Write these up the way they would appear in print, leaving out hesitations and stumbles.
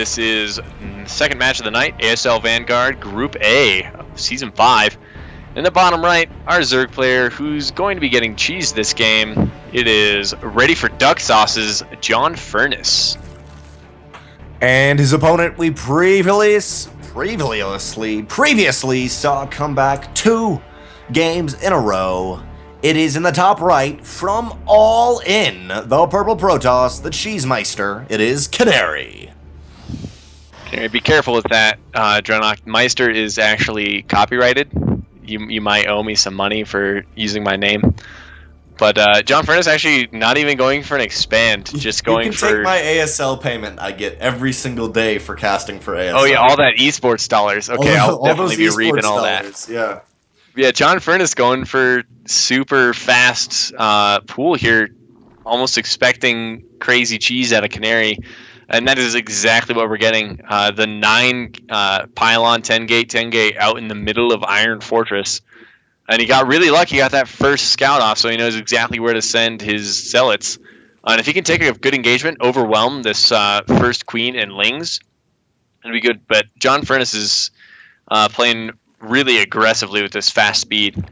This is the second match of the night, ASL Vanguard Group A of Season 5. In the bottom right, our Zerg player who's going to be getting cheese this game. It is ready for duck sauces, Jonfurniss. And his opponent we previously saw come back 2 games in a row. It is in the top right from All In, the Purple Protoss, the Cheesemeister. It is Canary. Canary, be careful with that, Drenok. Meister is actually copyrighted. You might owe me some money for using my name. But Jonfurniss actually not even going for an expand, just going for... You can take my ASL payment I get every single day for casting for ASL. Oh yeah, all that esports dollars. Okay, I'll definitely be reaping all dollars, that. Yeah. Yeah, Jonfurniss going for super fast pool here, almost expecting crazy cheese out of Canary, and that is exactly what we're getting. The 9 pylon 10 gate out in the middle of Iron Fortress, and he got really lucky. He got that first scout off, so he knows exactly where to send his zealots. And if he can take a good engagement, overwhelm this first queen and lings, it'll be good. But Jonfurniss is playing really aggressively with this fast speed.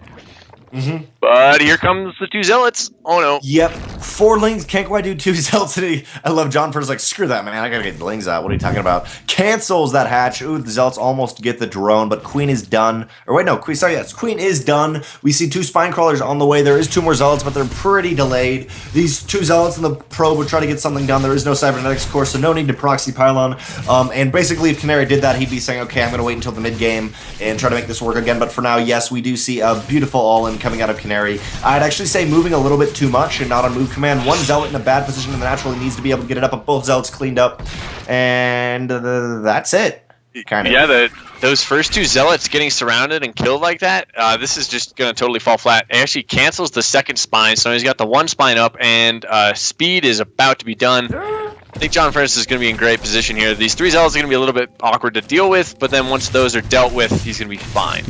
But here comes the 2 zealots. Oh no. Yep. 4 lings. Can't quite do 2 zealots today. I love Jonfurniss like, screw that, man. I gotta get the lings out. What are you talking about? Cancels that hatch. Ooh, the zealots almost get the drone, but queen is done. Or wait, no. Queen is done. We see 2 spine crawlers on the way. There is 2 more zealots, but they're pretty delayed. These 2 zealots in the probe would try to get something done. There is no cybernetics course, so no need to proxy pylon. And basically, if Canary did that, he'd be saying, okay, I'm gonna wait until the mid game and try to make this work again. But for now, yes, we do see a beautiful all-in coming out of Canary. I'd actually say moving a little bit too much and not on move command. 1 zealot in a bad position in the natural, he needs to be able to get it up, but both zealots cleaned up, and that's it. Kind of. Yeah, those first 2 zealots getting surrounded and killed like that, this is just going to totally fall flat. It actually cancels the second spine, so he's got the 1 spine up, and speed is about to be done. I think Jonfurniss is going to be in great position here. These 3 zealots are going to be a little bit awkward to deal with, but then once those are dealt with, he's going to be fine.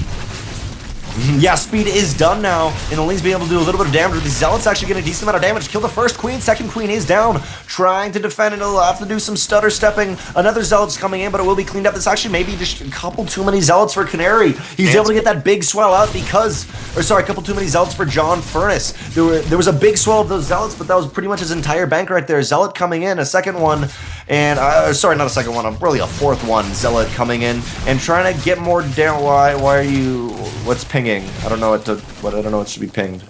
Yeah, speed is done now, and the Lings being able to do a little bit of damage. The Zealots actually get a decent amount of damage. Kill the first queen, second queen is down. Trying to defend, and it'll have to do some stutter stepping. Another Zealot's coming in, but it will be cleaned up. This actually may be just a couple too many Zealots for Canary. He's able to get that big swell out because, or sorry, a couple too many Zealots for Jonfurniss. There was a big swell of those Zealots, but that was pretty much his entire bank right there. Zealot coming in, a second one, and sorry, not a second one, really a 4th one. Zealot coming in and trying to get more down. Why are you? What's pinging? I don't know I don't know what should be pinged.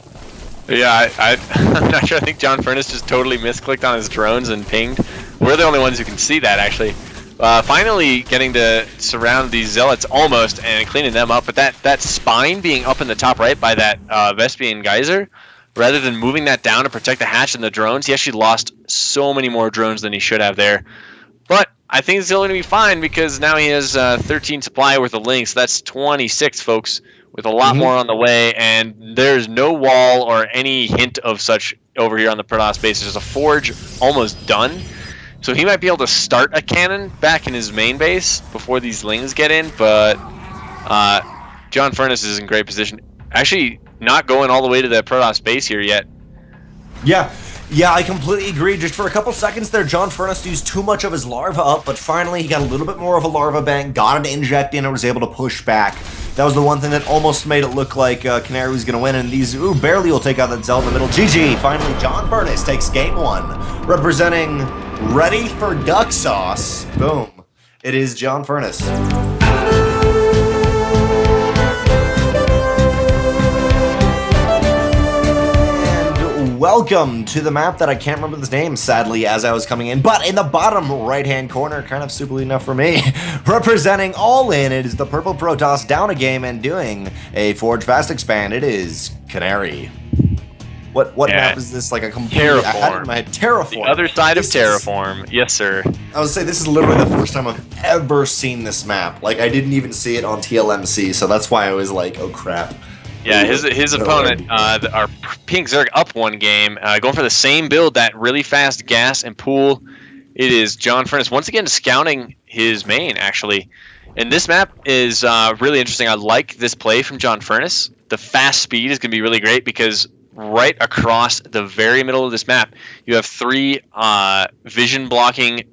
Yeah, I'm not sure. I think Jonfurniss just totally misclicked on his drones and pinged. We're the only ones who can see that, actually. Finally getting to surround these zealots almost and cleaning them up, but that spine being up in the top right by that Vespian Geyser, rather than moving that down to protect the hatch and the drones, he actually lost so many more drones than he should have there. But I think it's still going to be fine because now he has 13 supply worth of links. That's 26, folks, with a lot more on the way, and there's no wall or any hint of such over here on the Protoss base. There's a forge almost done, so he might be able to start a cannon back in his main base before these lings get in, but Jonfurniss is in great position. Actually, not going all the way to the Protoss base here yet. Yeah, I completely agree. Just for a couple seconds there, Jonfurniss used too much of his larva up, but finally he got a little bit more of a larva bank, got it inject in, and was able to push back. That was the one thing that almost made it look like Canary was going to win, and these, barely will take out that Zealot in the middle. GG, finally Jonfurniss takes game 1, representing ready for duck sauce. Boom. It is Jonfurniss. Welcome to the map that I can't remember the name, sadly, as I was coming in, but in the bottom right-hand corner, kind of stupidly enough for me, representing All In, it is the Purple Protoss down a game and doing a Forge Fast Expand. It is Canary. What map is this? Like a complete... Terraform. I had it in my head. Terraform. The other side of Terraform. Yes, sir. I would say this is literally the first time I've ever seen this map. Like, I didn't even see it on TLMC, so that's why I was like, oh crap. Yeah, his opponent, our Pink Zerg, up 1 game, going for the same build, that really fast gas and pool. It is Jonfurniss once again scouting his main, actually. And this map is really interesting. I like this play from Jonfurniss. The fast speed is going to be really great because right across the very middle of this map, you have 3 vision blocking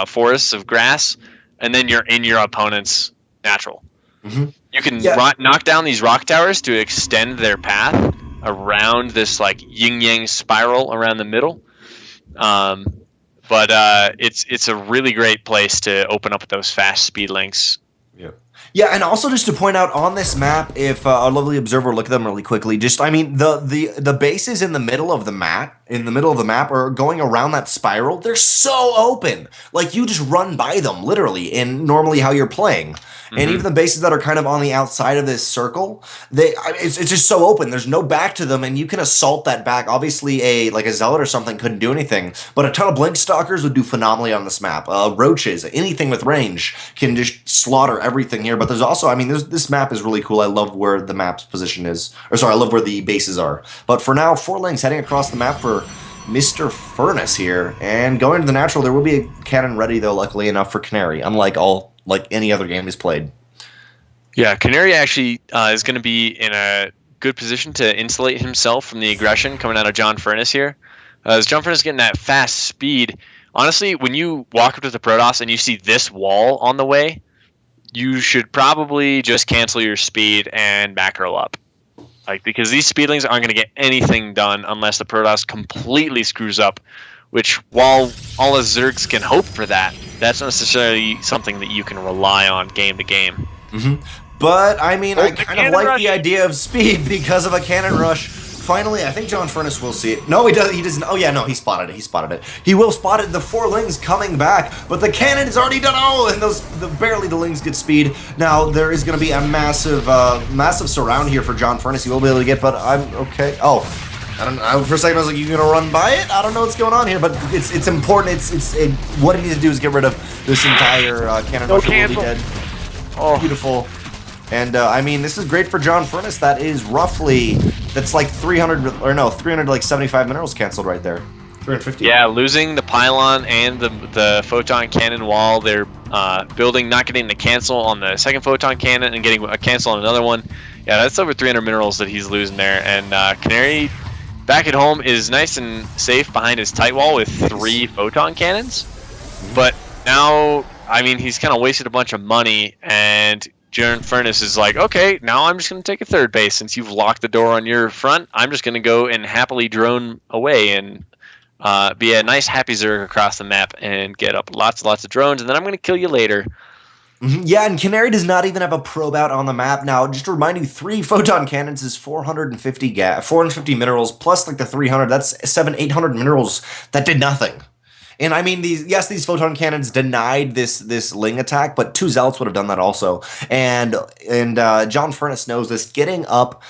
forests of grass, and then you're in your opponent's natural. Mm-hmm. You can Yeah. knock down these rock towers to extend their path around this like yin yang spiral around the middle. Um, but it's a really great place to open up those fast speed links. Yeah. Yeah, and also just to point out on this map, if our lovely observer look at them really quickly, just I mean the bases in the middle of the map, are going around that spiral. They're so open, like you just run by them literally in normally how you're playing. And even the bases that are kind of on the outside of this circle, it's just so open. There's no back to them, and you can assault that back. Obviously, a zealot or something couldn't do anything, but a ton of blink stalkers would do phenomenally on this map. Roaches, anything with range can just slaughter everything here. But there's also, I mean, this map is really cool. I love where the map's position is, I love where the bases are. But for now, 4 links heading across the map for Mr. Furnace here, and going to the natural. There will be a cannon ready though, luckily enough for Canary, unlike any other game he's played. Yeah, Canary actually is going to be in a good position to insulate himself from the aggression coming out of Jonfurniss here. As Jonfurniss getting that fast speed, honestly, when you walk up to the Protoss and you see this wall on the way, you should probably just cancel your speed and back roll up. Because these speedlings aren't going to get anything done unless the Protoss completely screws up, which while all the Zergs can hope for that, that's not necessarily something that you can rely on game to game. Mm-hmm. But, I mean, I kind of like the idea of speed because of a cannon rush. Finally, I think Jonfurniss will see it. No, he doesn't. Oh, yeah, no, he spotted it. He will spot it. The 4 lings coming back, but the cannon is already done. Oh, and barely the lings get speed. Now, there is going to be a massive surround here for Jonfurniss. He will be able to get, but I'm okay. Oh, I don't know. For a second, I was like, "You gonna run by it?" I don't know what's going on here, but it's important. What he needs to do is get rid of this entire cannon rush. Will be dead. Oh, beautiful. And I mean, this is great for Jonfurniss. That's like 375 minerals canceled right there. 350. Yeah, losing the pylon and the photon cannon while they're building, not getting the cancel on the second photon cannon and getting a cancel on another one. Yeah, that's over 300 minerals that he's losing there. And Canary back at home is nice and safe behind his tight wall with 3 photon cannons. But now, I mean, he's kind of wasted a bunch of money, and Jonfurniss is like, okay, now I'm just going to take a 3rd base. Since you've locked the door on your front, I'm just going to go and happily drone away and be a nice happy Zerg across the map and get up lots and lots of drones, and then I'm going to kill you later. Yeah, and Canary does not even have a probe out on the map. Now, just to remind you, 3 photon cannons is 450 minerals, plus like the 300, that's 800 minerals that did nothing. And I mean, these photon cannons denied this ling attack, but 2 zealots would have done that also. And Jonfurniss knows this. Getting up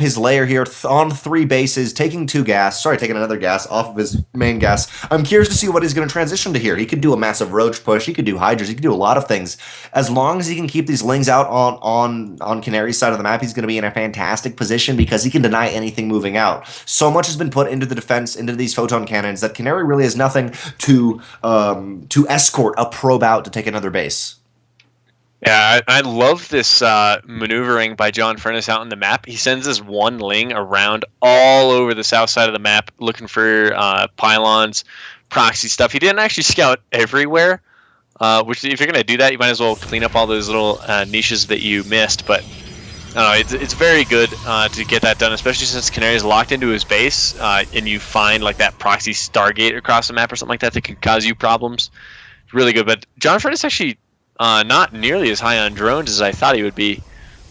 his layer here on 3 bases, taking another gas off of his main gas. I'm curious to see what he's going to transition to here. He could do a massive roach push. He could do hydras. He could do a lot of things. As long as he can keep these lings out on Canary's side of the map, he's going to be in a fantastic position because he can deny anything moving out. So much has been put into the defense, into these photon cannons, that Canary really has nothing to escort a probe out to take another base. Yeah, I love this maneuvering by Jonfurniss out on the map. He sends this 1 ling around all over the south side of the map looking for pylons, proxy stuff. He didn't actually scout everywhere, which if you're going to do that, you might as well clean up all those little niches that you missed. But I don't know, it's very good to get that done, especially since Canary is locked into his base and you find like that proxy Stargate across the map or something like that can cause you problems. It's really good. But Jonfurniss actually not nearly as high on drones as I thought he would be.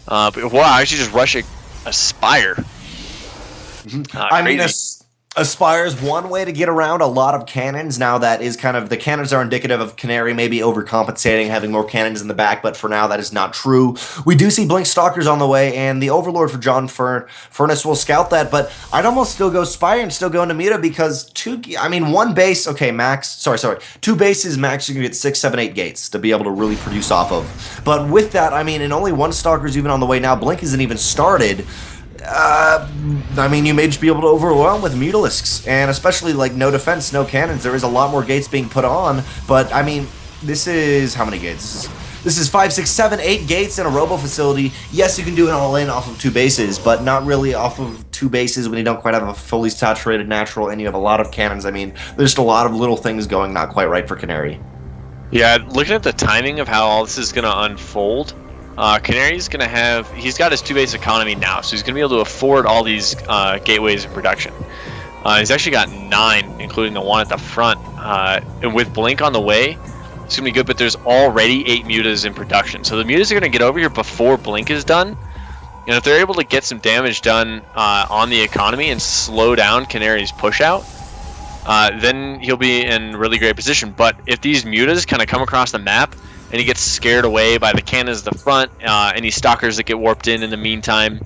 But wow, I actually just rush a Spire. I mean, a Spire is one way to get around a lot of cannons. Now that is kind of, the cannons are indicative of Canary maybe overcompensating, having more cannons in the back, but for now that is not true. We do see Blink Stalkers on the way, and the Overlord for Jonfurniss will scout that, but I'd almost still go Spire and still go into Muta because 1 base, okay, max, 2 bases max, you can get 6, 7, 8 gates to be able to really produce off of. But with that, I mean, and only 1 Stalker's even on the way now, Blink isn't even started. I mean, you may just be able to overwhelm with Mutalisks, and especially like no defense, no cannons. There is a lot more gates being put on, but I mean, this is how many gates? This is 5, 6, 7, 8 gates in a robo facility. Yes, you can do it all in off of 2 bases, but not really off of 2 bases when you don't quite have a fully saturated natural and you have a lot of cannons. I mean, there's just a lot of little things going not quite right for Canary. Yeah, looking at the timing of how all this is going to unfold, Canary's going to have, he's got his 2-base economy now, so he's going to be able to afford all these gateways in production. He's actually got 9, including the one at the front. And with Blink on the way, it's going to be good, but there's already 8 mutas in production. So the mutas are going to get over here before Blink is done. And if they're able to get some damage done on the economy and slow down Canary's push out, then he'll be in really great position. But if these mutas kind of come across the map and he gets scared away by the cannons at the front, any stalkers that get warped in the meantime,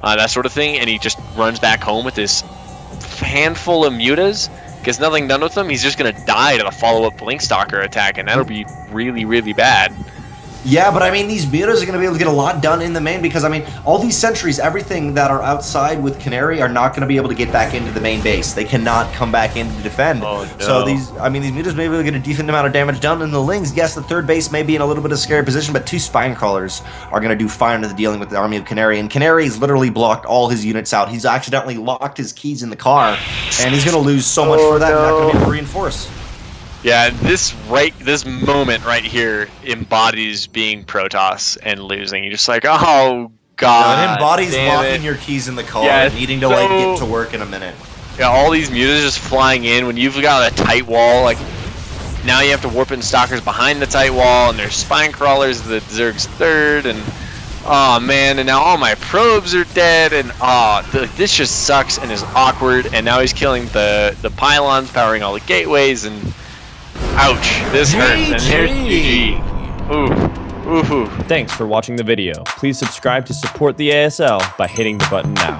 that sort of thing, and he just runs back home with this handful of mutas, gets nothing done with them, he's just going to die to the follow-up Blink Stalker attack, and that'll be really, really bad. Yeah, but I mean, these mutas are going to be able to get a lot done in the main because, I mean, all these sentries, everything that are outside with Canary are not going to be able to get back into the main base. They cannot come back in to defend. Oh, no. So these mutas may be able to get a decent amount of damage done. And the Lings, yes, the 3rd base may be in a little bit of a scary position, but 2 Spine Crawlers are going to do fine in dealing with the army of Canary. And Canary's literally blocked all his units out. He's accidentally locked his keys in the car, and he's going to lose so much for that, and not going to be able to reinforce. Yeah, this moment right here embodies being Protoss and losing. You're just like, oh god. No, it embodies locking it. your keys in the car, Yeah, and needing to like get to work in a minute. Yeah, all these mutas just flying in when you've got a tight wall. Like now you have to warp in stalkers behind the tight wall, and there's spine crawlers the Zerg's 3rd, and oh man, and now all my probes are dead, and this just sucks and is awkward. And now he's killing the pylons, powering all the gateways, and ouch, this hurts. And here's GG. Ooh. Ooh. Thanks for watching the video. Please subscribe to support the ASL by hitting the button now.